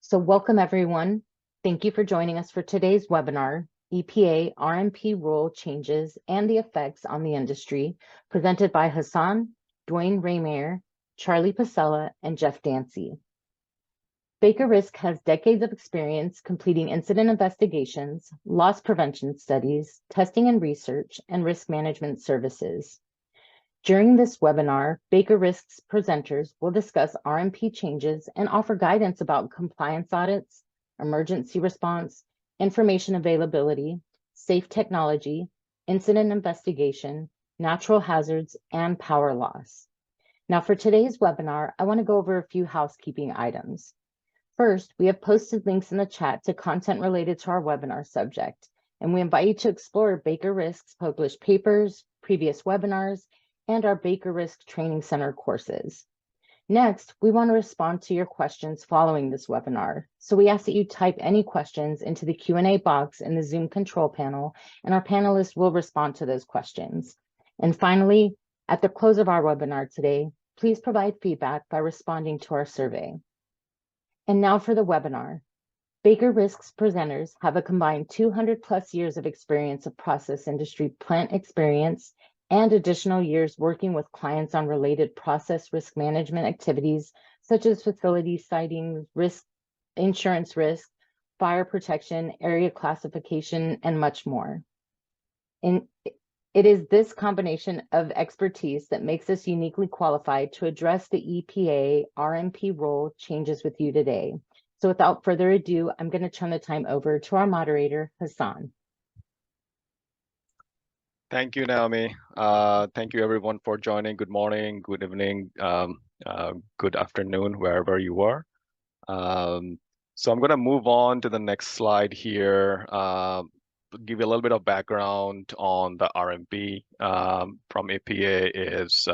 So welcome everyone. Thank you for joining us for today's webinar, EPA RMP rule changes and the effects on the industry, presented by Hassan, Dwayne Raymayer, Charlie Pasella, and Jeff Dancy. BakerRisk has decades of experience completing incident investigations, loss prevention studies, testing and research, and risk management services. During this webinar, BakerRisk's presenters will discuss RMP changes and offer guidance about compliance audits, emergency response, information availability, safe technology, incident investigation, natural hazards, and power loss. Now for today's webinar, I want to go over a few housekeeping items. First, we have posted links in the chat to content related to our webinar subject, and we invite you to explore BakerRisk's published papers, previous webinars, and our BakerRisk Training Center courses. Next, we want to respond to your questions following this webinar. So we ask that you type any questions into the Q&A box in the Zoom control panel, and our panelists will respond to those questions. And finally, at the close of our webinar today, please provide feedback by responding to our survey. And now for the webinar. BakerRisk's presenters have a combined 200+ years of experience of process industry plant experience and additional years working with clients on related process risk management activities, such as facility siting, insurance risk, fire protection, area classification, and much more. It is this combination of expertise that makes us uniquely qualified to address the EPA RMP rule changes with you today. So without further ado, I'm going to turn the time over to our moderator, Hassan. Thank you, Naomi. Thank you, everyone, for joining. Good morning, good evening, good afternoon, wherever you are. So I'm going to move on to the next slide here, give you a little bit of background on the RMP from EPA is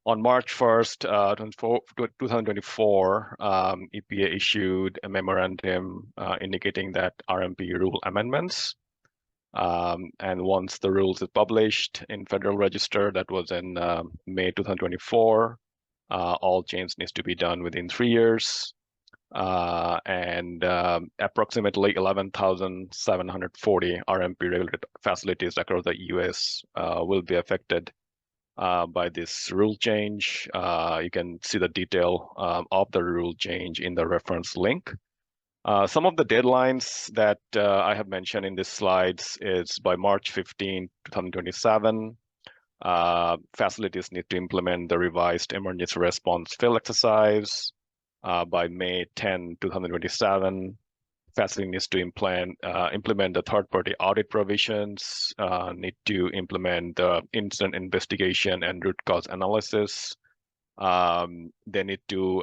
on March 1st, 2024, EPA issued a memorandum indicating that RMP rule amendments. And once the rules is published in Federal Register, that was in May 2024, all change needs to be done within 3 years. And approximately 11,740 RMP regulated facilities across the US will be affected by this rule change. You can see the detail of the rule change in the reference link. Some of the deadlines that I have mentioned in these slides is by March 15, 2027, facilities need to implement the revised emergency response field exercise. By May 10, 2027, facility needs to implement the third-party audit provisions, need to implement the incident investigation and root cause analysis. They need to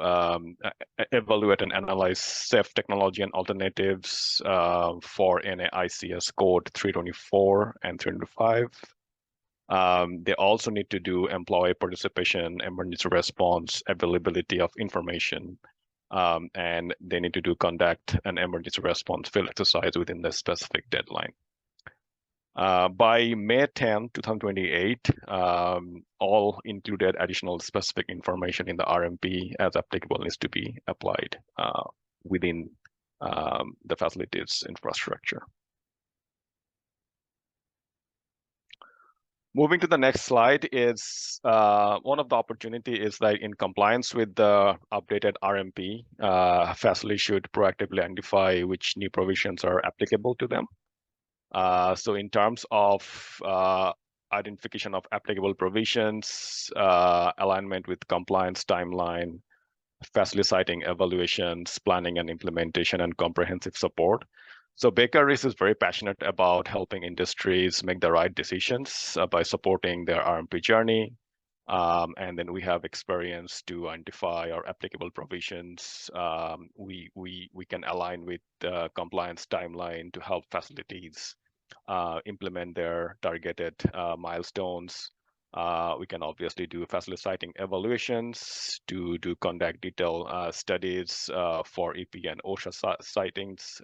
evaluate and analyze safe technology and alternatives for NAICS code 324 and 325. They also need to do employee participation, emergency response, availability of information, and they need to conduct an emergency response field exercise within the specific deadline. By May 10, 2028, all included additional specific information in the RMP as applicable needs to be applied within the facility's infrastructure. Moving to the next slide is one of the opportunity is that in compliance with the updated RMP, facility should proactively identify which new provisions are applicable to them. So in terms of identification of applicable provisions, alignment with compliance timeline, facilitating evaluations, planning and implementation, and comprehensive support. So BakerRisk is very passionate about helping industries make the right decisions by supporting their RMP journey. And then we have experience to identify our applicable provisions. We can align with the compliance timeline to help facilities implement their targeted milestones. We can obviously do facilitating evaluations to conduct detailed studies for EPA and OSHA sightings.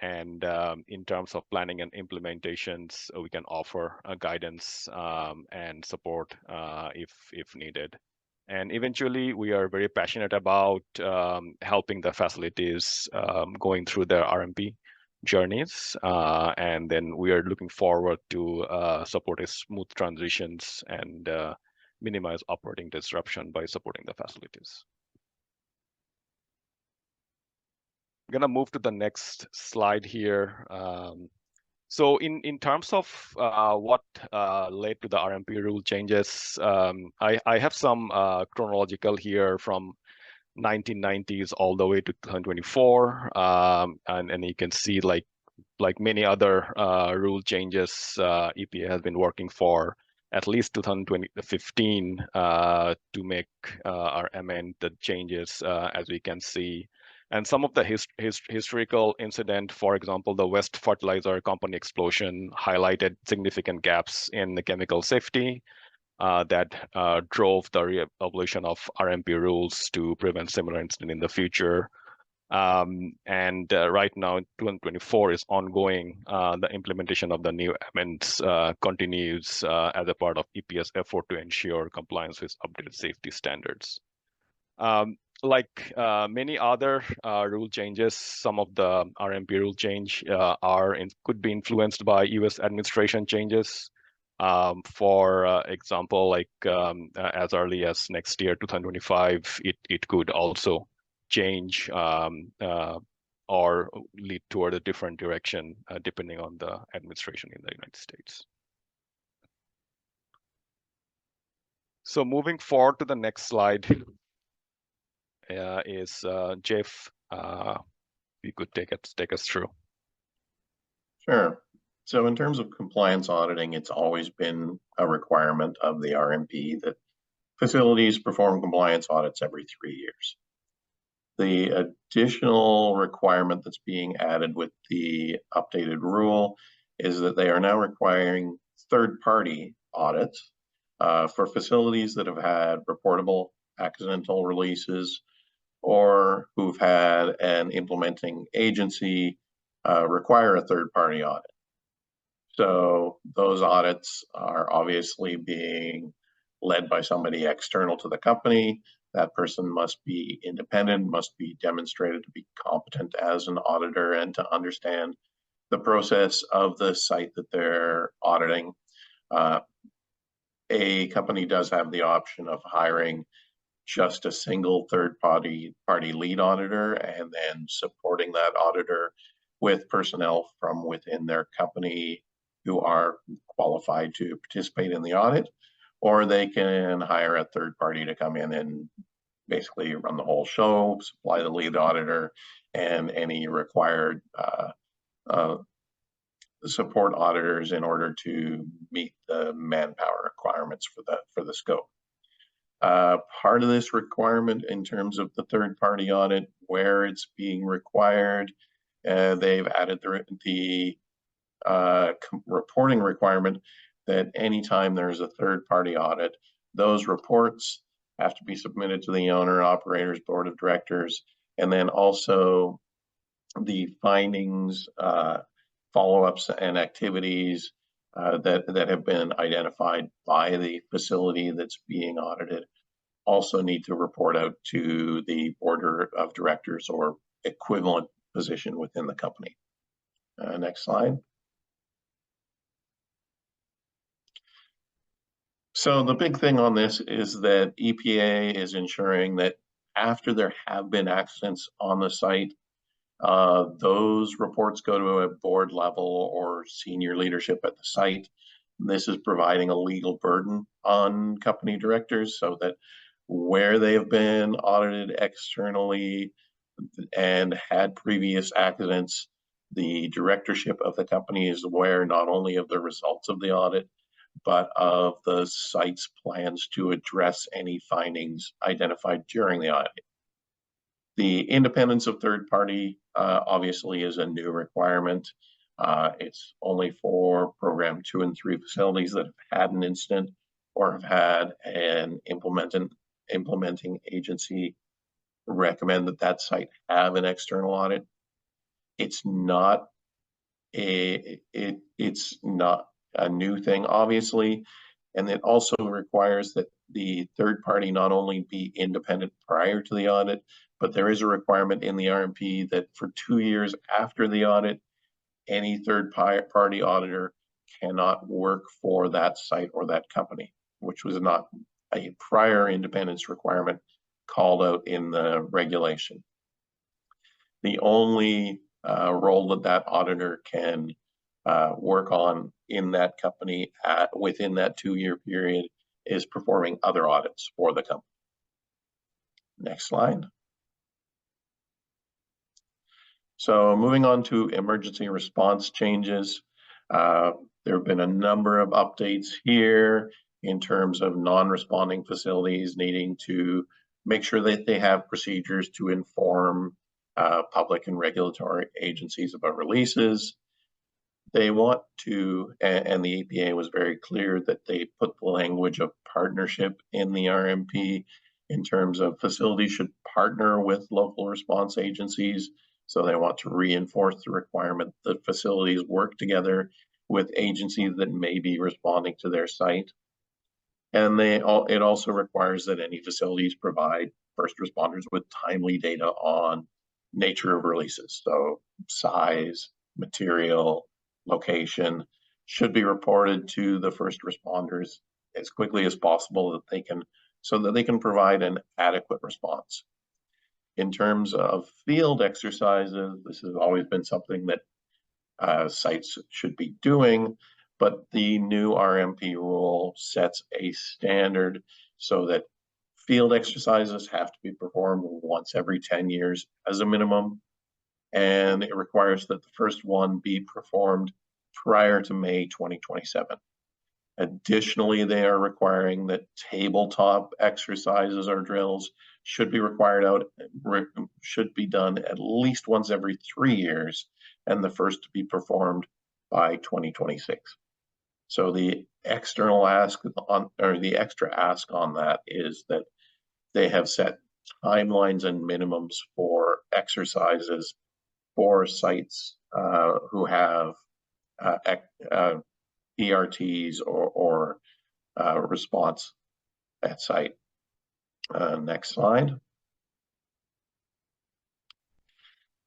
And in terms of planning and implementations, we can offer guidance and support if needed. And eventually, we are very passionate about helping the facilities going through their RMP journeys. And then we are looking forward to support a smooth transitions and minimize operating disruption by supporting the facilities. I'm going to move to the next slide here. So in terms of what led to the RMP rule changes, I have some chronological here from 1990s all the way to 2024, and you can see like many other rule changes, EPA has been working for at least 2015 to make or amend the changes, as we can see. And some of the historical incident, for example, the West Fertilizer Company explosion highlighted significant gaps in the chemical safety that drove the re-evolution of RMP rules to prevent similar incident in the future. And right now, 2024 is ongoing. The implementation of the new amendments continues as a part of EPA's effort to ensure compliance with updated safety standards. Like many other rule changes, some of the RMP rule change could be influenced by U.S. administration changes. For example, like as early as next year, 2025, it could also change or lead toward a different direction depending on the administration in the United States. So moving forward to the next slide is Jeff. You could take us through. Sure. So in terms of compliance auditing, it's always been a requirement of the RMP that facilities perform compliance audits every 3 years. The additional requirement that's being added with the updated rule is that they are now requiring third-party audits for facilities that have had reportable accidental releases or who've had an implementing agency require a third-party audit. So those audits are obviously being led by somebody external to the company. That person must be independent, must be demonstrated to be competent as an auditor and to understand the process of the site that they're auditing. A company does have the option of hiring just a single third-party lead auditor and then supporting that auditor with personnel from within their company who are qualified to participate in the audit, or they can hire a third party to come in and basically run the whole show, supply the lead auditor and any required support auditors in order to meet the manpower requirements for the scope. Part of this requirement in terms of the third-party audit, where it's being required, they've added the reporting requirement that anytime there's a third-party audit, those reports have to be submitted to the owner-operator's board of directors, and then also the findings, follow-ups, and activities that have been identified by the facility that's being audited also need to report out to the board of directors or equivalent position within the company. Next slide. So the big thing on this is that EPA is ensuring that after there have been accidents on the site, those reports go to a board level or senior leadership at the site. This is providing a legal burden on company directors so that where they have been audited externally and had previous accidents, the directorship of the company is aware not only of the results of the audit, but of the site's plans to address any findings identified during the audit. The independence of third party obviously is a new requirement. It's only for program 2 and 3 facilities that have had an incident or have had an implementing agency recommend that site have an external audit. It's not a new thing, obviously. And it also requires that the third party not only be independent prior to the audit, but there is a requirement in the RMP that for 2 years after the audit, any third party auditor cannot work for that site or that company, which was not a prior independence requirement called out in the regulation. The only role that auditor can work on in that company within that 2-year period is performing other audits for the company. Next slide. So moving on to emergency response changes, there have been a number of updates here in terms of non-responding facilities needing to make sure that they have procedures to inform public and regulatory agencies about releases. They want to, and the EPA was very clear that they put the language of partnership in the RMP in terms of facilities should partner with local response agencies. So they want to reinforce the requirement that facilities work together with agencies that may be responding to their site. And it also requires that any facilities provide first responders with timely data on nature of releases. So size, material, location should be reported to the first responders as quickly as possible so that they can provide an adequate response. In terms of field exercises, this has always been something that sites should be doing, but the new RMP rule sets a standard so that field exercises have to be performed once every 10 years as a minimum, and it requires that the first one be performed prior to May 2027. Additionally, they are requiring that tabletop exercises or drills should be should be done at least once every 3 years, and the first to be performed by 2026. So the external ask on, or the extra ask on that is that they have set timelines and minimums for exercises for sites who have ERTs or response at site. Next slide.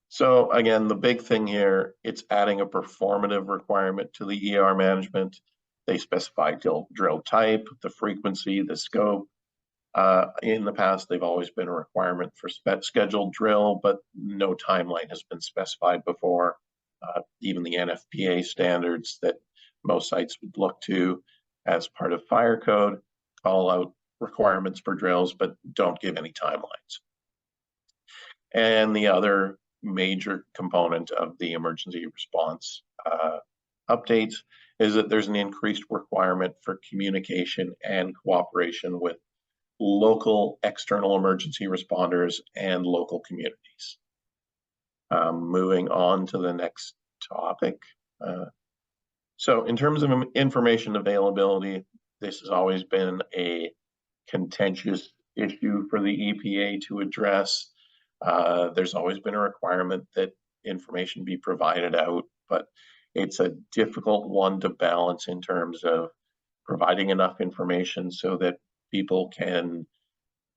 So again, the big thing here, it's adding a performative requirement to the ER management. They specify drill type, the frequency, the scope. In the past, they've always been a requirement for scheduled drill, but no timeline has been specified before. Even the NFPA standards that most sites would look to as part of fire code call out requirements for drills, but don't give any timelines. And the other major component of the emergency response updates is that there's an increased requirement for communication and cooperation with local external emergency responders and local communities. Moving on to the next topic. So in terms of information availability, this has always been a contentious issue for the EPA to address. There's always been a requirement that information be provided out, but it's a difficult one to balance in terms of providing enough information so that people can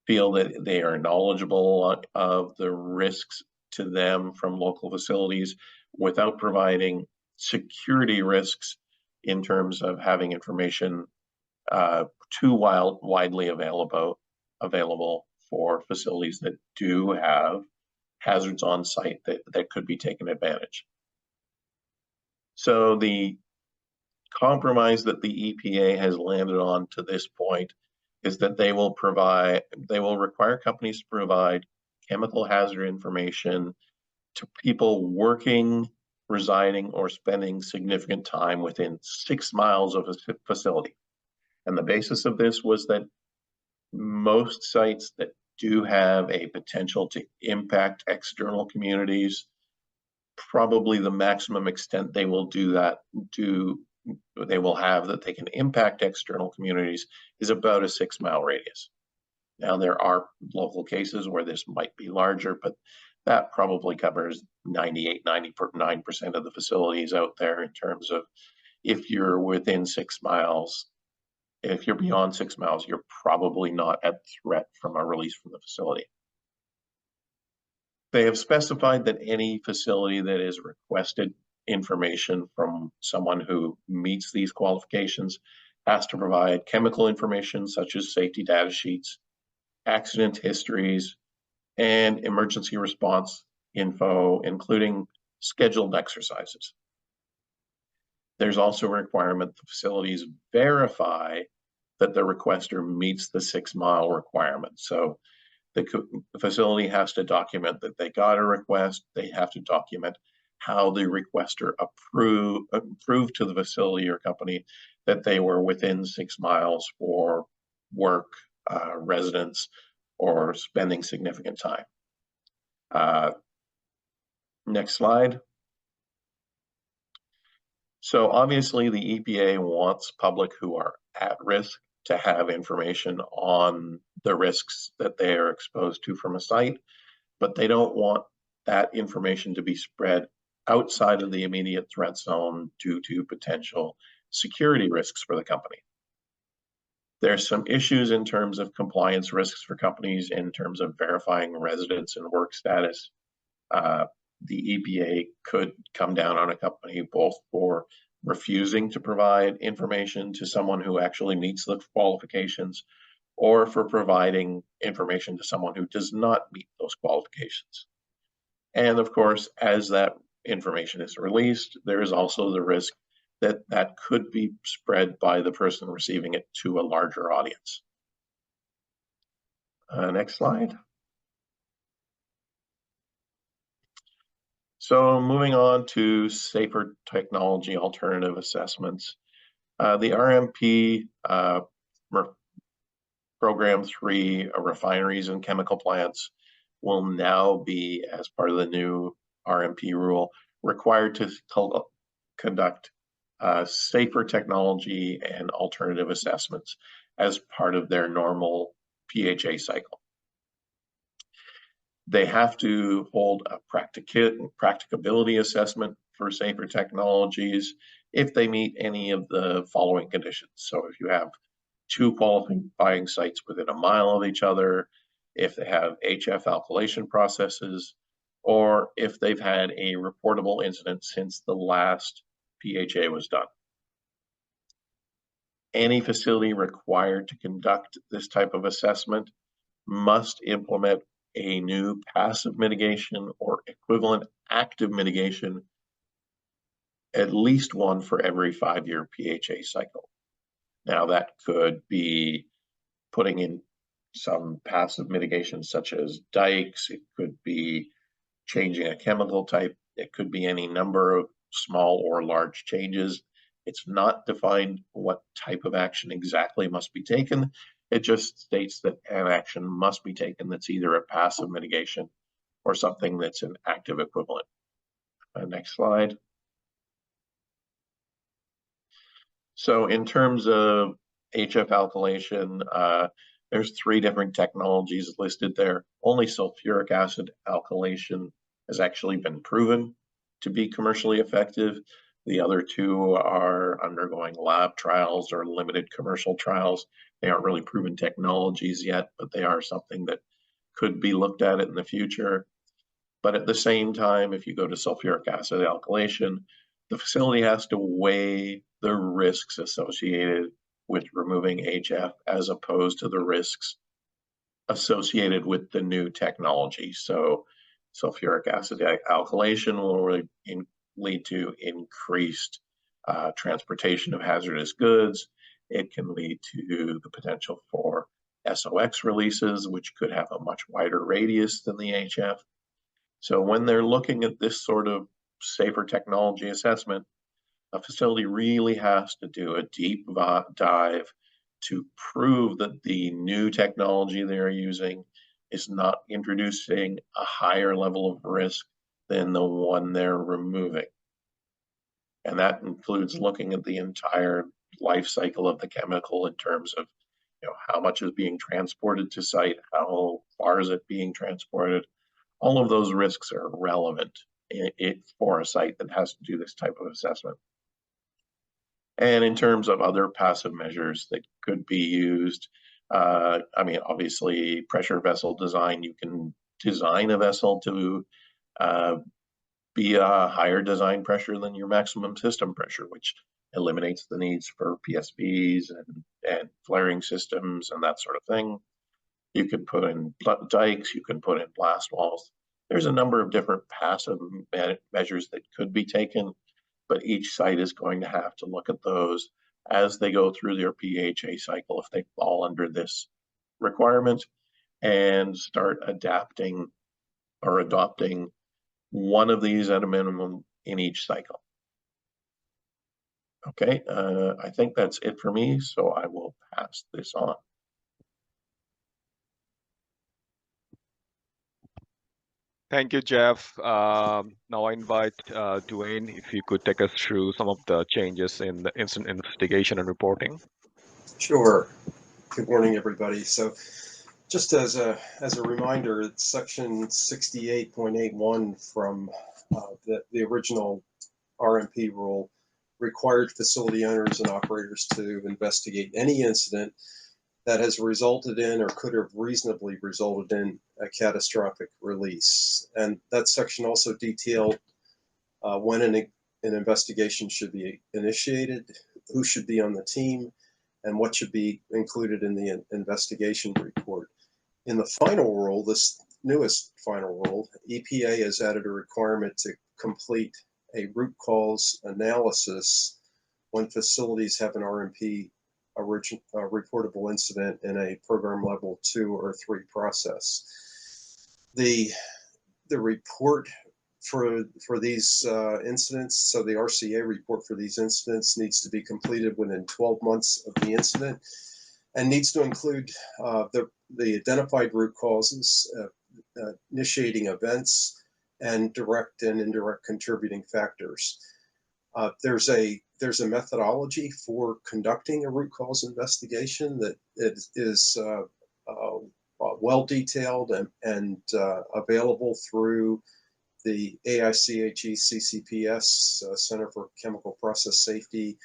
feel that they are knowledgeable of the risks to them from local facilities without providing security risks in terms of having information too widely available for facilities that do have hazards on site that could be taken advantage. So the compromise that the EPA has landed on to this point is that they will require companies to provide chemical hazard information to people working, residing, or spending significant time within 6 miles of a facility. And the basis of this was that most sites that do have a potential to impact external communities, probably the maximum extent they will do that, they will have that they can impact external communities is about a 6-mile radius. Now, there are local cases where this might be larger, but that probably covers 99% of the facilities out there in terms of if you're within 6 miles, If you're beyond 6 miles, you're probably not at threat from a release from the facility. They have specified that any facility that is requested information from someone who meets these qualifications has to provide chemical information such as safety data sheets, accident histories, and emergency response info, including scheduled exercises. There's also a requirement the facilities verify that the requester meets the 6 mile requirement. So the facility has to document that they got a request. They have to document how the requester approved to the facility or company that they were within 6 miles for work, residence, or spending significant time. Next slide. So obviously the EPA wants public who are at risk to have information on the risks that they are exposed to from a site, but they don't want that information to be spread outside of the immediate threat zone due to potential security risks for the company. There's some issues in terms of compliance risks for companies in terms of verifying residence and work status. The EPA could come down on a company both for refusing to provide information to someone who actually meets the qualifications, or for providing information to someone who does not meet those qualifications. And of course, as that information is released, there is also the risk that that could be spread by the person receiving it to a larger audience. Next slide. So moving on to safer technology alternative assessments. The RMP Program 3 refineries and chemical plants will now be, as part of the new RMP rule, required to conduct safer technology and alternative assessments as part of their normal PHA cycle. They have to hold a practicability assessment for safer technologies if they meet any of the following conditions. So if you have 2 qualifying sites within a mile of each other, if they have HF alkylation processes, or if they've had a reportable incident since the last PHA was done. Any facility required to conduct this type of assessment must implement a new passive mitigation or equivalent active mitigation, at least one for every 5-year PHA cycle. Now that could be putting in some passive mitigation such as dikes, it could be changing a chemical type, it could be any number of small or large changes. It's not defined what type of action exactly must be taken. It just states that an action must be taken that's either a passive mitigation or something that's an active equivalent. Next slide. So in terms of HF alkylation, there's 3 different technologies listed there. Only sulfuric acid alkylation has actually been proven to be commercially effective. The other 2 are undergoing lab trials or limited commercial trials. They aren't really proven technologies yet, but they are something that could be looked at in the future. But at the same time, if you go to sulfuric acid alkylation, the facility has to weigh the risks associated with removing HF as opposed to the risks associated with the new technology. So sulfuric acid alkylation will really lead to increased transportation of hazardous goods. It can lead to the potential for SOx releases, which could have a much wider radius than the HF. So when they're looking at this sort of safer technology assessment, a facility really has to do a deep dive to prove that the new technology they're using is not introducing a higher level of risk than the one they're removing. And that includes looking at the entire life cycle of the chemical in terms of, how much is being transported to site, how far is it being transported. All of those risks are relevant for a site that has to do this type of assessment. And in terms of other passive measures that could be used, I mean, obviously pressure vessel design, you can design a vessel to be a higher design pressure than your maximum system pressure, which eliminates the needs for PSVs and flaring systems and that sort of thing. You can put in dikes, you can put in blast walls. There's a number of different passive measures that could be taken, but each site is going to have to look at those as they go through their PHA cycle if they fall under this requirement, and start adapting or adopting one of these at a minimum in each cycle. Okay, I think that's it for me, so I will pass this on. Thank you, Jeff. Now I invite Dwayne, if you could take us through some of the changes in the incident investigation and reporting. Sure. Good morning, everybody. So just as a reminder, it's section 68.81 from the original RMP rule required facility owners and operators to investigate any incident that has resulted in or could have reasonably resulted in a catastrophic release. And that section also detailed when an investigation should be initiated, who should be on the team, and what should be included in the investigation report. In the final rule, this newest final rule, EPA has added a requirement to complete a root cause analysis when facilities have an RMP reportable incident in a program level 2 or 3 process. The report for these incidents, so the RCA report for these incidents needs to be completed within 12 months of the incident, and needs to include the identified root causes, initiating events, and direct and indirect contributing factors. There's a methodology for conducting a root cause investigation that is well detailed and available through the AICHE CCPS, Center for Chemical Process Safety,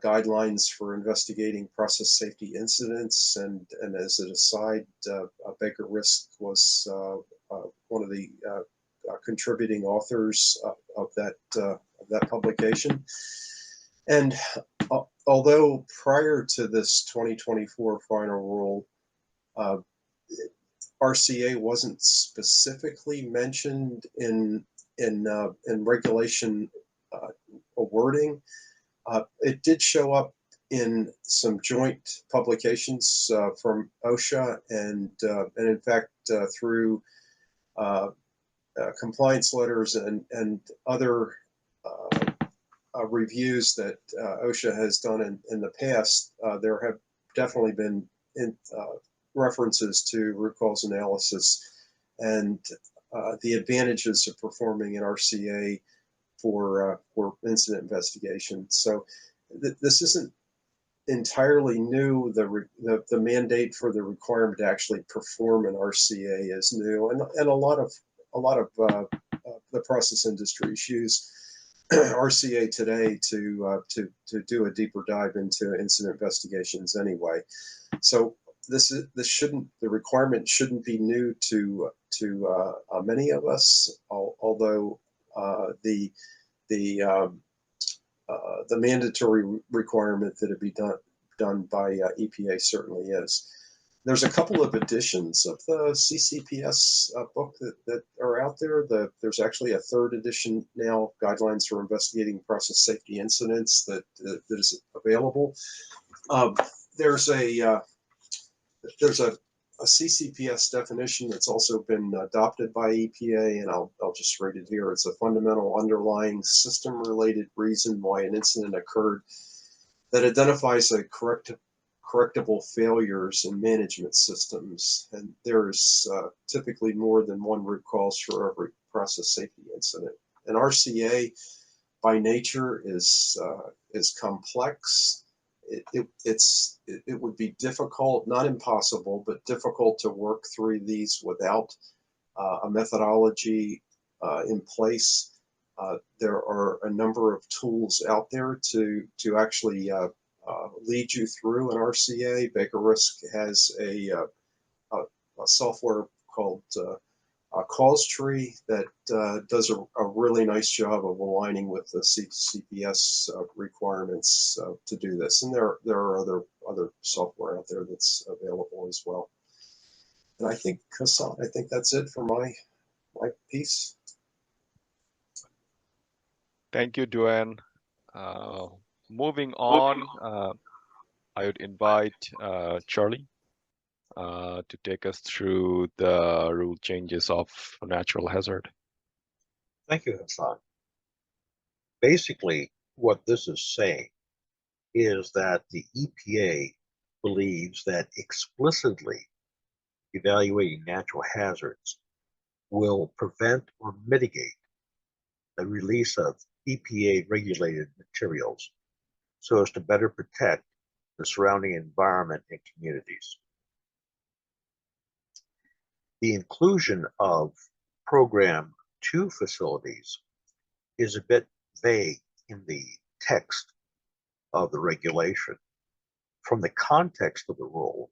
guidelines for investigating process safety incidents. And as an aside, BakerRisk was one of the contributing authors of that publication. And although prior to this 2024 final rule, RCA wasn't specifically mentioned in regulation wording, it did show up in some joint publications from OSHA and in fact through compliance letters and other reviews that OSHA has done in the past. There have definitely been references to root cause analysis and the advantages of performing an RCA for incident investigation. So this isn't entirely new. The mandate for the requirement to actually perform an RCA is new, and a lot of the process industries use RCA today to do a deeper dive into incident investigations anyway. So the requirement shouldn't be new to many of us, although the mandatory requirement that it be done by EPA certainly is. There's a couple of editions of the CCPS book that are out there. There's actually a 3rd edition now, Guidelines for Investigating Process Safety Incidents, that is available. There's a CCPS definition that's also been adopted by EPA, and I'll just read it here. It's a fundamental underlying system-related reason why an incident occurred that identifies a correctable failures in management systems. And there's typically more than one root cause for every process safety incident. An RCA, by nature, is complex. It would be difficult, not impossible, but difficult to work through these without a methodology in place. there are a number of tools out there to actually lead you through an RCA. BakerRisk has a software called Cause Tree that does a really nice job of aligning with the CPS requirements to do this. And there are other software out there that's available as well. And I think, Hassan, I think that's it for my piece. Thank you, Duane. Moving on, I would invite Charlie to take us through the rule changes of natural hazard. Thank you, Hassan. Basically, what this is saying is that the EPA believes that explicitly evaluating natural hazards will prevent or mitigate the release of EPA-regulated materials so as to better protect the surrounding environment and communities. The inclusion of Program 2 facilities is a bit vague in the text of the regulation. From the context of the rule,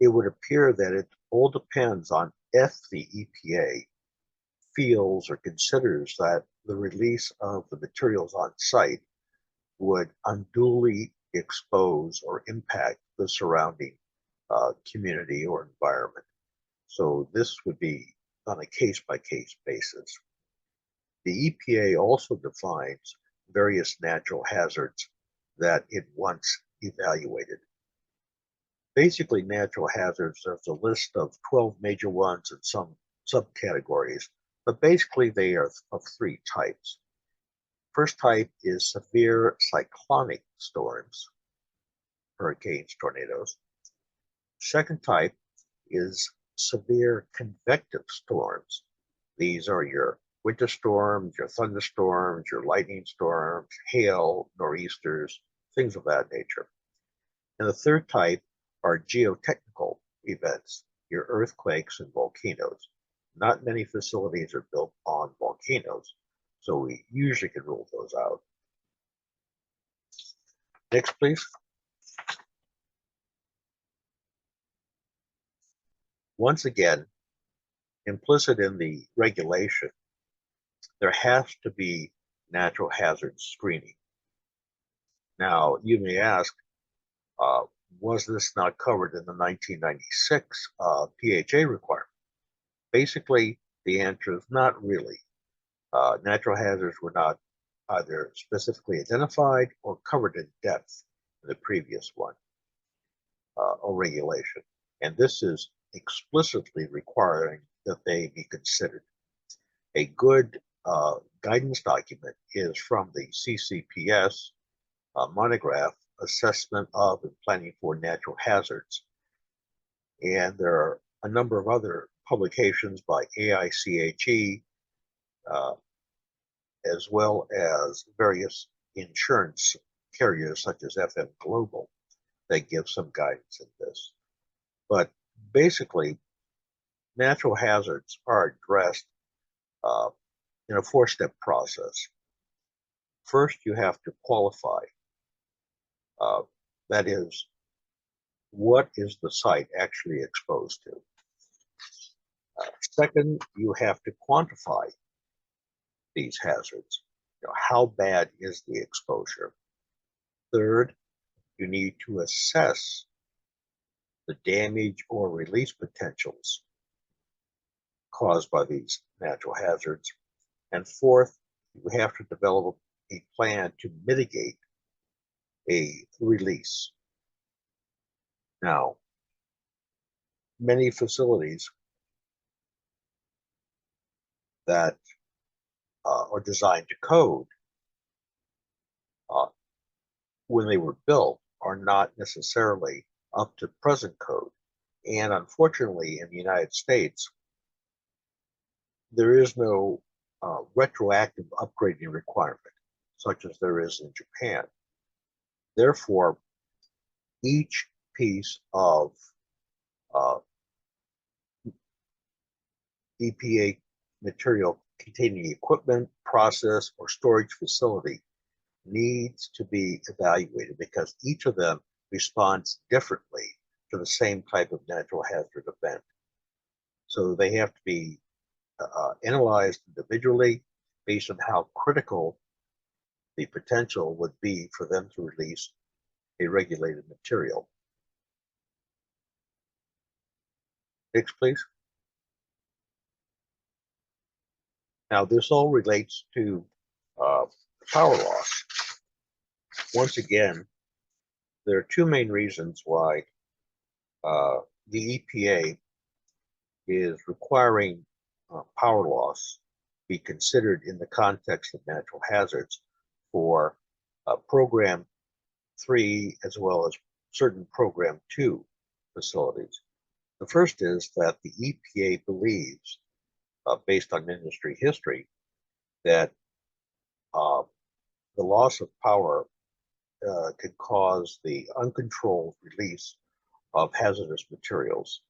it would appear that it all depends on if the EPA feels or considers that the release of the materials on site would unduly expose or impact the surrounding community or environment. So this would be on a case-by-case basis. The EPA also defines various natural hazards that it once evaluated. Basically, natural hazards, there's a list of 12 major ones and some subcategories, but basically they are of three types. First type is severe cyclonic storms, hurricanes, tornadoes. Second type is severe convective storms. These are your winter storms, your thunderstorms, your lightning storms, hail, nor'easters, things of that nature. And the third type are geotechnical events, your earthquakes and volcanoes. Not many facilities are built on volcanoes, so we usually can rule those out. Next, please. Once again, implicit in the regulation, there has to be natural hazard screening. Now, you may ask, was this not covered in the 1996 PHA requirement? Basically, the answer is not really. Natural hazards were not either specifically identified or covered in depth in the previous one or regulation. And this is explicitly requiring that they be considered. A good guidance document is from the CCPS monograph, Assessment of and Planning for Natural Hazards. And there are a number of other publications by AICHE, as well as various insurance carriers such as FM Global that give some guidance in this. But basically, natural hazards are addressed in a four-step process. First, you have to qualify. That is, what is the site actually exposed to? Second, you have to quantify these hazards. How bad is the exposure? Third, you need to assess the damage or release potentials caused by these natural hazards. And fourth, you have to develop a plan to mitigate a release. Now, many facilities that are designed to code when they were built are not necessarily up to present code. And unfortunately, in the United States, there is no retroactive upgrading requirement, such as there is in Japan. Therefore, each piece of EPA material containing equipment, process, or storage facility needs to be evaluated because each of them responds differently to the same type of natural hazard event. So they have to be analyzed individually based on how critical the potential would be for them to release a regulated material. Next, please. Now, this all relates to power loss. Once again, there are two main reasons why the EPA is requiring power loss be considered in the context of natural hazards for Program 3 as well as certain Program 2 facilities. The first is that the EPA believes, based on industry history, that the loss of power could cause the uncontrolled release of hazardous materials.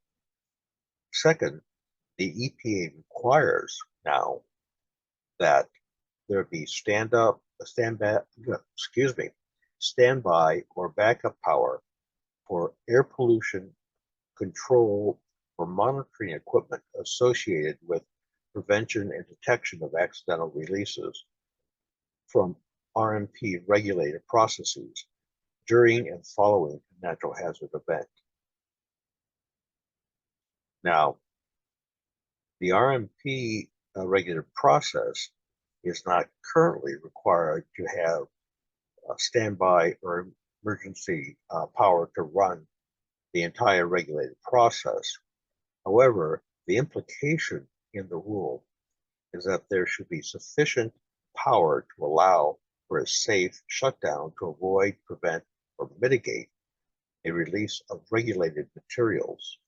Second, the EPA requires now that there be standby or backup power for air pollution control or monitoring equipment associated with prevention and detection of accidental releases from RMP regulated processes during and following a natural hazard event. Now, the RMP regulated process is not currently required to have standby or emergency power to run the entire regulated process. However, the implication in the rule is that there should be sufficient power to allow for a safe shutdown to avoid, prevent, or mitigate a release of regulated materials.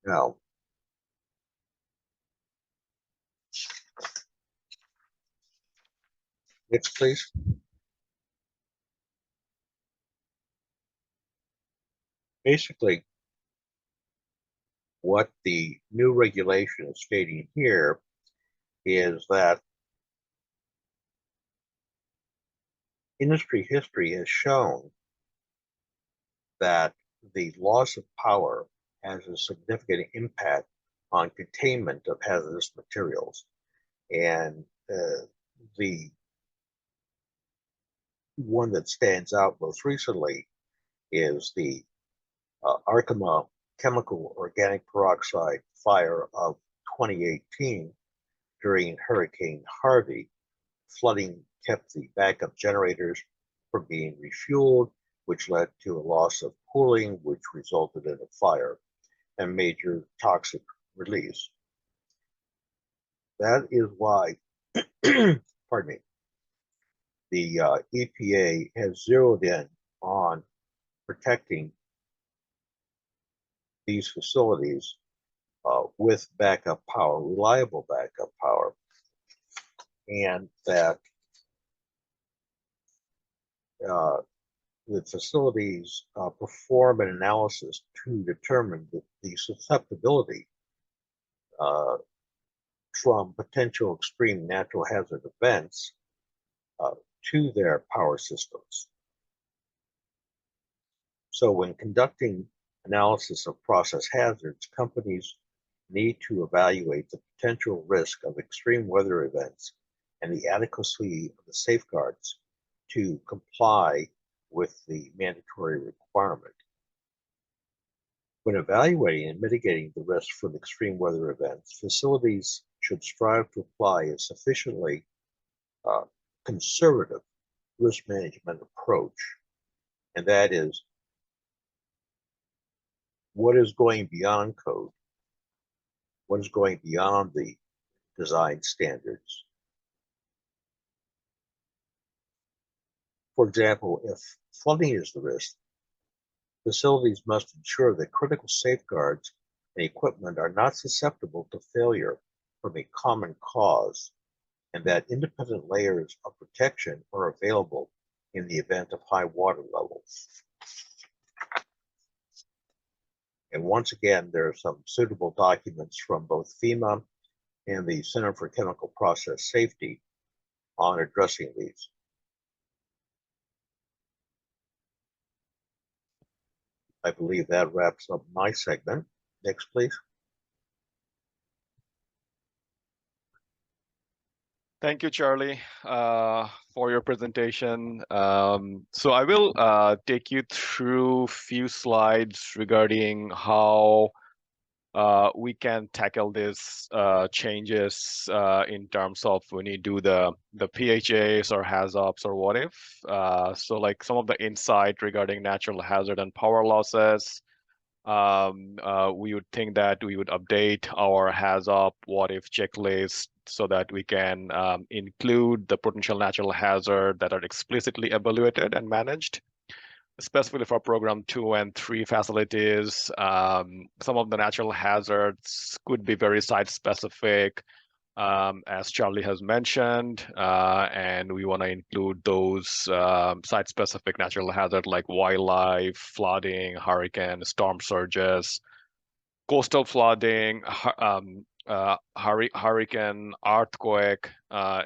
Now, next, please. Basically, what the new regulation is stating here is that industry history has shown that the loss of power has a significant impact on containment of hazardous materials. And the one that stands out most recently is the Arkema chemical organic peroxide fire of 2018 during Hurricane Harvey. Flooding kept the backup generators from being refueled, which led to a loss of cooling, which resulted in a fire and major toxic release. That is why, pardon me, the EPA has zeroed in on protecting these facilities with backup power, reliable backup power, and that the facilities perform an analysis to determine the susceptibility from potential extreme natural hazard events to their power systems. So when conducting analysis of process hazards, companies need to evaluate the potential risk of extreme weather events and the adequacy of the safeguards to comply with the mandatory requirement. When evaluating and mitigating the risk from extreme weather events, facilities should strive to apply a sufficiently conservative risk management approach, and that is what is going beyond code, what is going beyond the design standards. For example, if flooding is the risk, facilities must ensure that critical safeguards and equipment are not susceptible to failure from a common cause, and that independent layers of protection are available in the event of high water levels. And once again, there are some suitable documents from both FEMA and the Center for Chemical Process Safety on addressing these. I believe that wraps up my segment. Next, please. Thank you, Charlie, for your presentation. So I will take you through a few slides regarding how we can tackle these changes in terms of when you do the PHAs or HAZOPs or what if. So like some of the insight regarding natural hazard and power losses. We would think that we would update our HAZOP what if checklist so that we can include the potential natural hazard that are explicitly evaluated and managed, specifically for program 2 and 3 facilities. Some of the natural hazards could be very site specific, as Charlie has mentioned, and we want to include those site-specific natural hazards like wildlife, flooding, hurricane, storm surges, coastal flooding, hurricane, earthquake,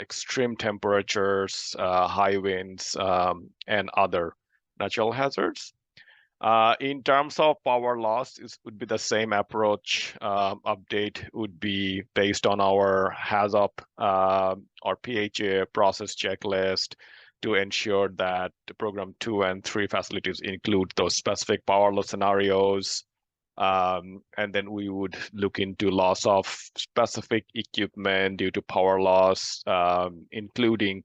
extreme temperatures, high winds, and other natural hazards. In terms of power loss, it would be the same approach. Update would be based on our HAZOP or PHA process checklist to ensure that the program 2 and 3 facilities include those specific power loss scenarios. And then we would look into loss of specific equipment due to power loss, including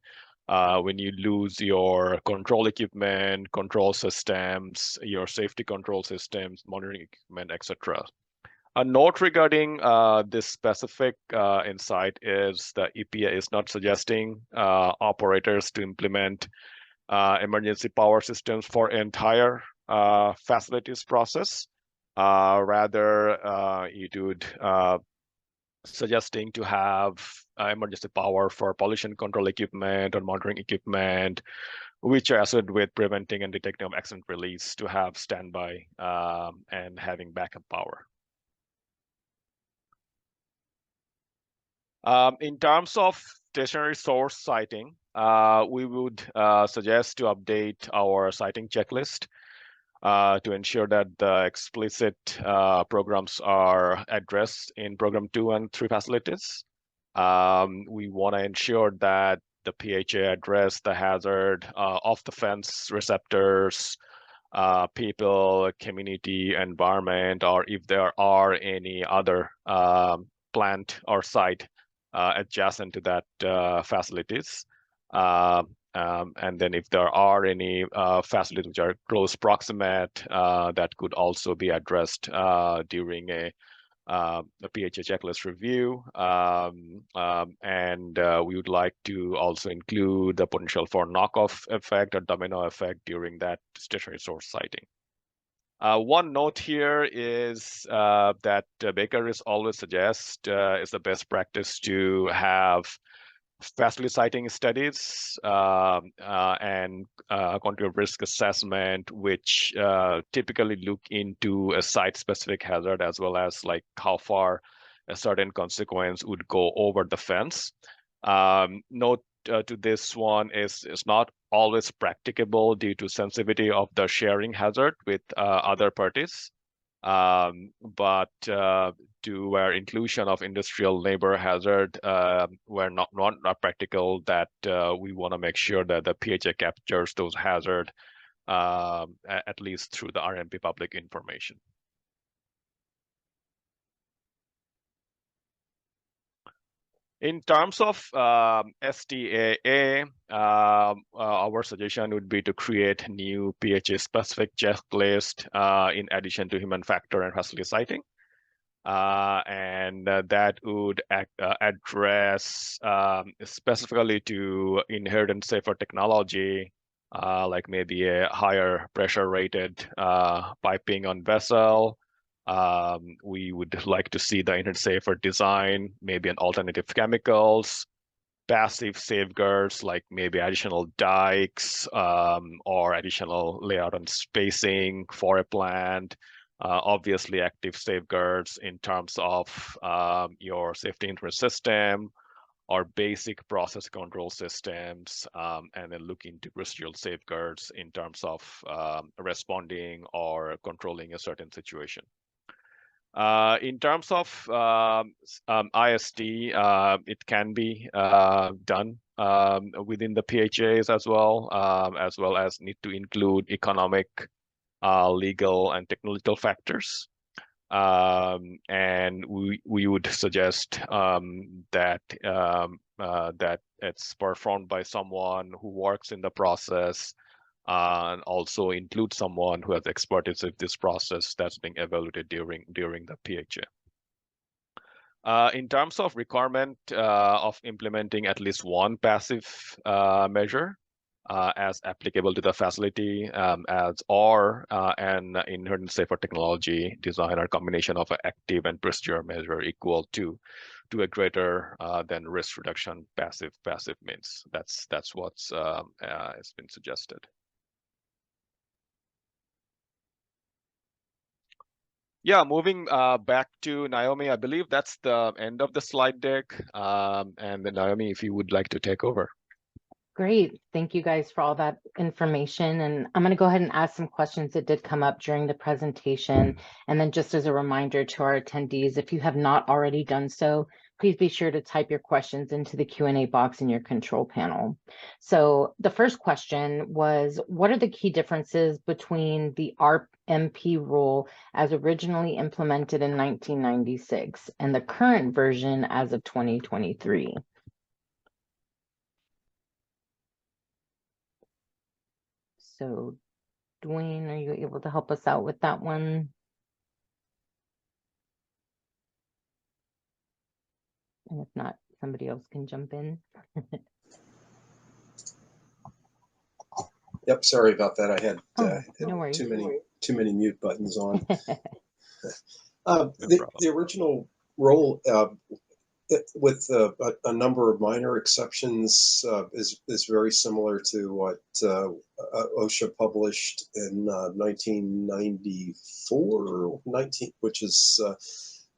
when you lose your control equipment, control systems, your safety control systems, monitoring equipment, etc. A note regarding this specific insight is the EPA is not suggesting operators to implement emergency power systems for entire facilities process. Rather, it would suggesting to have emergency power for pollution control equipment or monitoring equipment, which are associated with preventing and detecting of accident release to have standby and having backup power. In terms of stationary source siting, we would suggest to update our siting checklist to ensure that the explicit programs are addressed in program 2 and 3 facilities. We want to ensure that the PHA address the hazard of the fence receptors, people, community, environment, or if there are any other plant or site adjacent to that facilities. And then if there are any facilities which are close proximate, that could also be addressed during a PHA checklist review. And we would like to also include the potential for knockoff effect or domino effect during that stationary source siting. One note here is that BakerRisk always suggests it's the best practice to have facility siting studies and quantitative risk assessment, which typically look into a site-specific hazard as well as like how far a certain consequence would go over the fence. Note to this one is not always practicable due to sensitivity of the sharing hazard with other parties. But to where inclusion of industrial labor hazard were not practical, that we want to make sure that the PHA captures those hazards at least through the RMP public information. In terms of STAA, our suggestion would be to create new PHA-specific checklist in addition to human factor and facility siting. And that would address specifically to inherent safer technology, like maybe a higher pressure rated piping on vessel. We would like to see the inherent safer design, maybe an alternative chemicals, passive safeguards like maybe additional dikes or additional layout and spacing for a plant, obviously active safeguards in terms of your safety internet system or basic process control systems, and then look into procedural safeguards in terms of responding or controlling a certain situation. In terms of IST, it can be done within the PHAs as well as need to include economic, legal, and technological factors. And we would suggest that it's performed by someone who works in the process, and also include someone who has expertise with this process that's being evaluated during the PHA. In terms of requirement of implementing at least one passive measure as applicable to the facility, an inherent safer technology design or combination of an active and procedure measure equal to a greater than risk reduction passive means. That's what's has been suggested. Yeah, moving back to Naomi, I believe that's the end of the slide deck. And then Naomi, if you would like to take over. Great. Thank you guys for all that information. And I'm going to go ahead and ask some questions that did come up during the presentation. And then just as a reminder to our attendees, if you have not already done so, please be sure to type your questions into the Q&A box in your control panel. So the first question was, what are the key differences between the RMP rule as originally implemented in 1996 and the current version as of 2023? So, Dwayne, are you able to help us out with that one? And if not, somebody else can jump in. Yep, sorry about that. I had no worries. too many mute buttons on. The original rule, with a number of minor exceptions, is very similar to what OSHA published in 1994, which is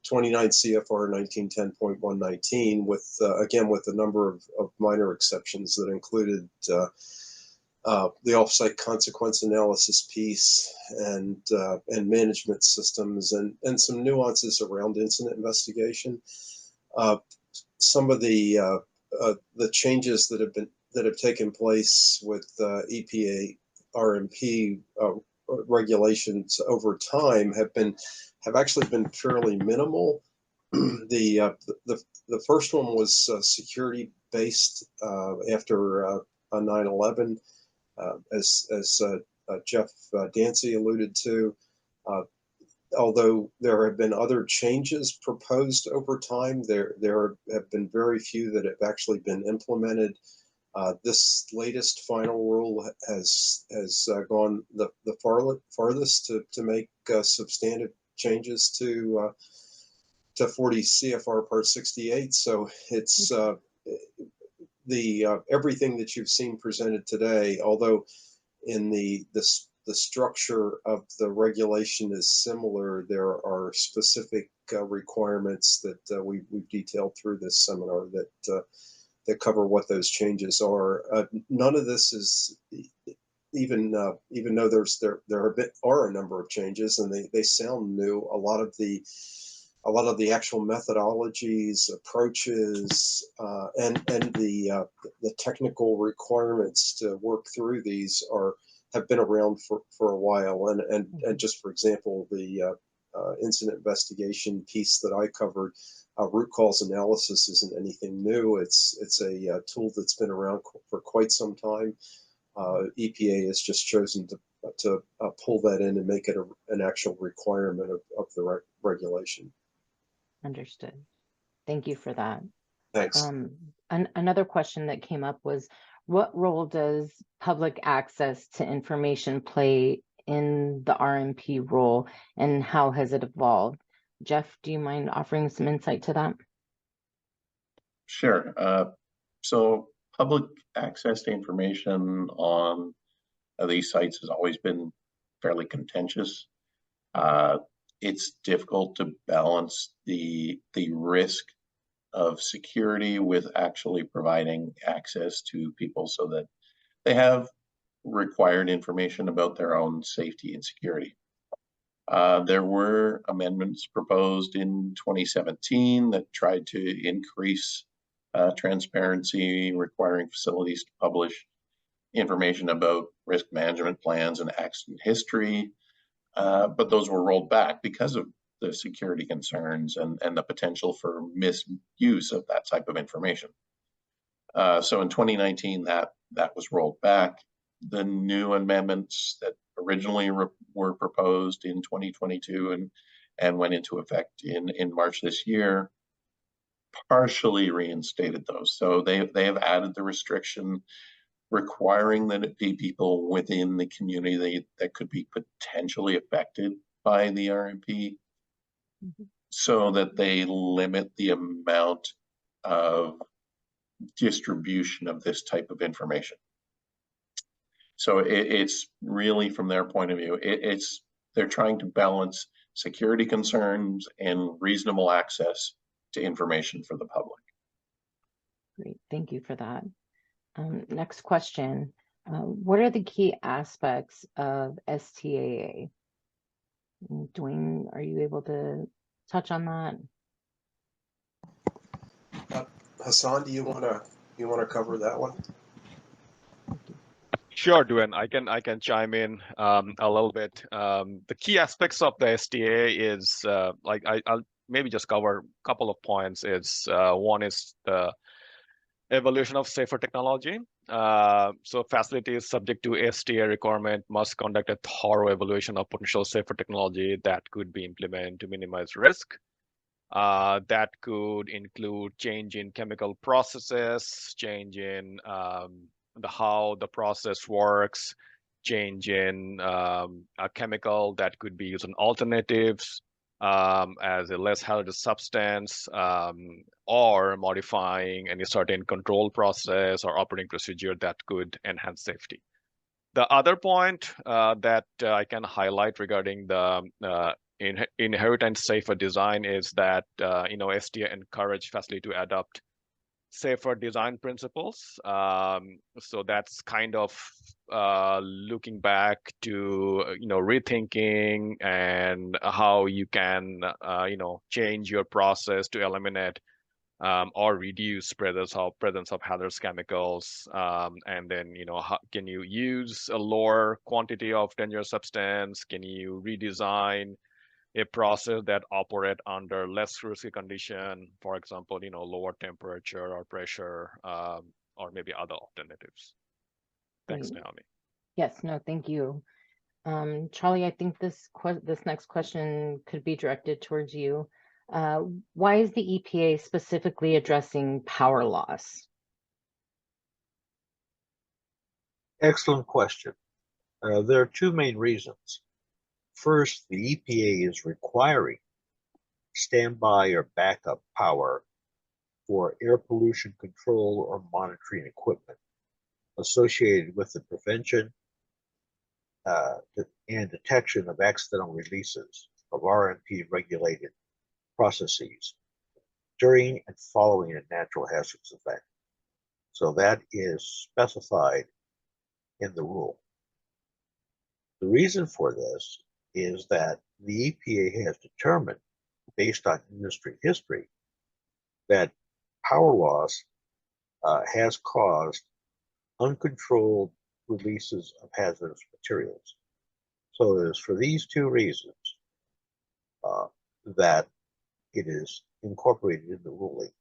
29 CFR 1910.119, with again with a number of minor exceptions that included the off-site consequence analysis piece and management systems and some nuances around incident investigation. Some of the changes that have taken place with EPA RMP regulations over time have actually been fairly minimal. The first one was security based after 9/11, as Jeff Dancy alluded to. Although there have been other changes proposed over time, there have been very few that have actually been implemented. This latest final rule has gone the farthest to make substantive changes to 40 CFR Part 68. So it's everything that you've seen presented today, although in the structure of the regulation is similar, there are specific requirements that we've detailed through this seminar that cover what those changes are. None of this is even though there are a number of changes and they sound new. A lot of the actual methodologies, approaches, and the technical requirements to work through these have been around for a while. And just for example, the incident investigation piece that I covered, root cause analysis isn't anything new. It's a tool that's been around for quite some time. EPA has just chosen to pull that in and make it an actual requirement of the regulation. Understood. Thank you for that. Thanks. Another question that came up was, what role does public access to information play in the RMP rule, and how has it evolved? Jeff, do you mind offering some insight to that? Sure. So public access to information on these sites has always been fairly contentious. it's difficult to balance the risk of security with actually providing access to people so that they have required information about their own safety and security. There were amendments proposed in 2017 that tried to increase transparency, requiring facilities to publish information about risk management plans and accident history, but those were rolled back because of the security concerns and the potential for misuse of that type of information. So in 2019, that was rolled back. The new amendments that originally were proposed in 2022 and went into effect in March this year partially reinstated those. So they have added the restriction requiring that it be people within the community that could be potentially affected by the RMP, so that they limit the amount of distribution of this type of information. So it's really, from their point of view, they're trying to balance security concerns and reasonable access to information for the public. Great, thank you for that. Next question. What are the key aspects of STAA? Dwayne, are you able to touch on that? Hassan, do you want to cover that one? Sure, Dwayne. I can chime in a little bit. The key aspects of the STA is I'll maybe just cover a couple of points. It's one is the evolution of safer technology. So facilities subject to STA requirement must conduct a thorough evaluation of potential safer technology that could be implemented to minimize risk. That could include change in chemical processes, change in how the process works, change in a chemical that could be used in alternatives as a less hazardous substance, or modifying any certain control process or operating procedure that could enhance safety. The other point that I can highlight regarding the inherent safer design is that STA encourage facility to adopt safer design principles. So that's kind of looking back to rethinking and how you can change your process to eliminate or reduce presence of hazardous chemicals, and then how can you use a lower quantity of dangerous substance? Can you redesign a process that operate under less risky condition, for example, lower temperature or pressure, or maybe other alternatives. Thanks, Naomi. Yes, no, thank you. Charlie, I think this next question could be directed towards you. Why is the EPA specifically addressing power loss? Excellent question. There are two main reasons. First, the EPA is requiring standby or backup power for air pollution control or monitoring equipment associated with the prevention and detection of accidental releases of RMP regulated processes during and following a natural hazardous event. So that is specified in the rule. The reason for this is that the EPA has determined, based on industry history, that power loss has caused uncontrolled releases of hazardous materials. So it is for these two reasons that it is incorporated in the ruling.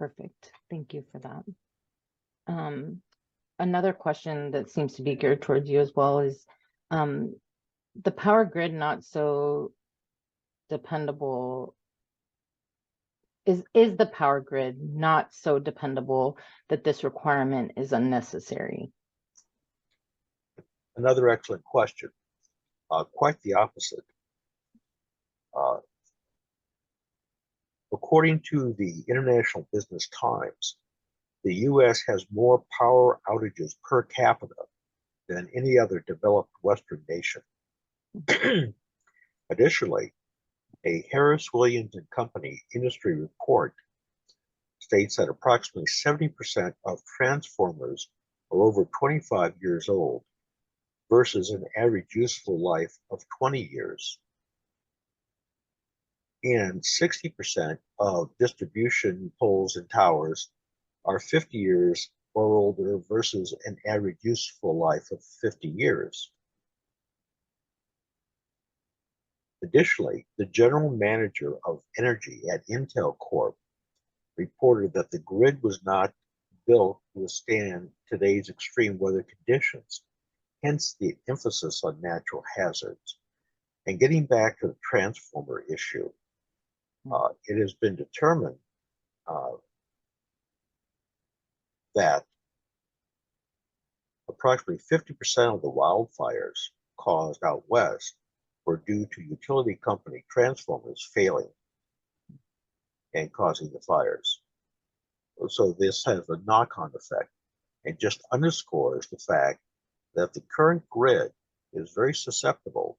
Perfect. Thank you for that. Another question that seems to be geared towards you as well is the power grid not so dependable? Is the power grid not so dependable that this requirement is unnecessary? Another excellent question. Quite the opposite. According to the International Business Times, the U.S. has more power outages per capita than any other developed Western nation. Additionally, a Harris Williams and Company industry report states that approximately 70% of transformers are over 25 years old versus an average useful life of 20 years. And 60% of distribution poles and towers are 50 years or older versus an average useful life of 50 years. Additionally, the general manager of energy at Intel Corp reported that the grid was not built to withstand today's extreme weather conditions, hence the emphasis on natural hazards. And getting back to the transformer issue, it has been determined that approximately 50% of the wildfires caused out west were due to utility company transformers failing and causing the fires. So this has a knock-on effect and just underscores the fact that the current grid is very susceptible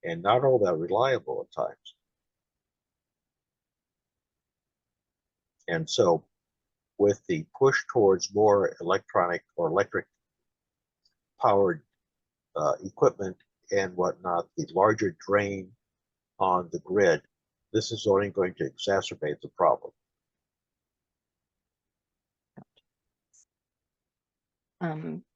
and not all that reliable at times. And so with the push towards more electronic or electric powered equipment and whatnot, the larger drain on the grid, this is only going to exacerbate the problem.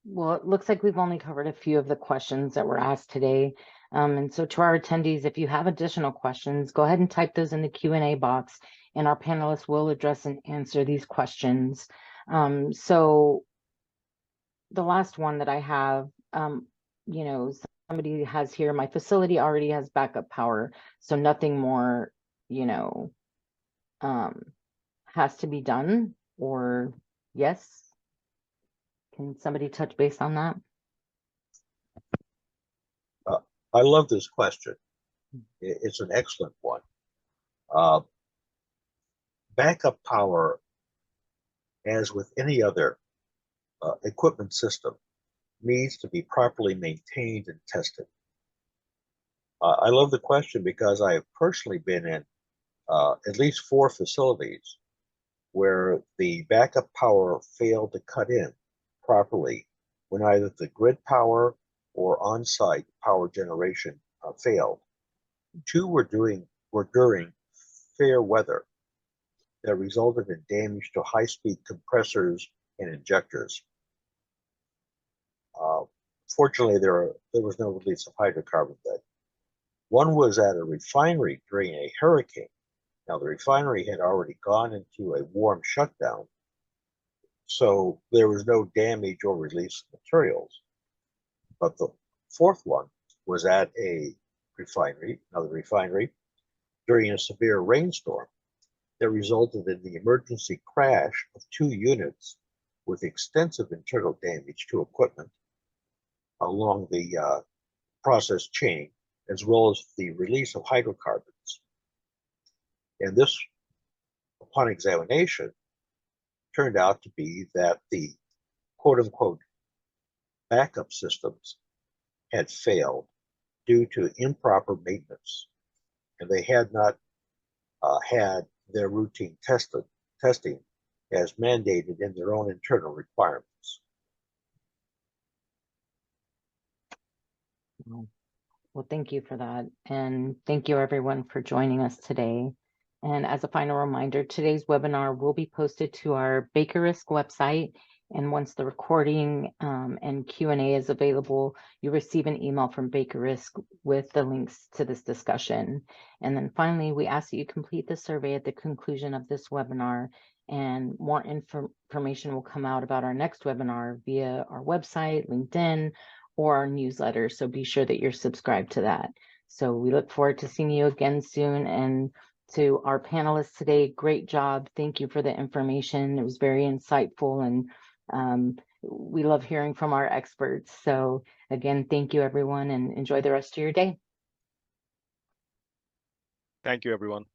Well, it looks like we've only covered a few of the questions that were asked today. And so to our attendees, if you have additional questions, go ahead and type those in the Q&A box, and our panelists will address and answer these questions. So the last one that I have, you know, somebody has here, my facility already has backup power, so nothing more, you know, has to be done, or yes? Can somebody touch base on that? I love this question. It's an excellent one. Backup power, as with any other equipment system, needs to be properly maintained and tested. I love the question because I have personally been in at least 4 facilities where the backup power failed to cut in properly when either the grid power or on-site power generation failed. 2 were during fair weather that resulted in damage to high-speed compressors and injectors. Fortunately, there was no release of hydrocarbon then. 1 was at a refinery during a hurricane. Now, the refinery had already gone into a warm shutdown, so there was no damage or release of materials. But the 4th one was at another refinery, during a severe rainstorm that resulted in the emergency crash of 2 units with extensive internal damage to equipment along the process chain, as well as the release of hydrocarbons. And this, upon examination, turned out to be that the quote-unquote backup systems had failed due to improper maintenance, and they had not had their routine testing as mandated in their own internal requirements. Well, thank you for that. And thank you everyone for joining us today. And as a final reminder, today's webinar will be posted to our BakerRisk website. And once the recording and Q&A is available, you receive an email from BakerRisk with the links to this discussion. And then finally, we ask that you complete the survey at the conclusion of this webinar, and more information will come out about our next webinar via our website, LinkedIn, or our newsletter. So be sure that you're subscribed to that. So we look forward to seeing you again soon. And to our panelists today, great job. Thank you for the information. It was very insightful, and we love hearing from our experts. So again, thank you everyone, and enjoy the rest of your day. Thank you, everyone.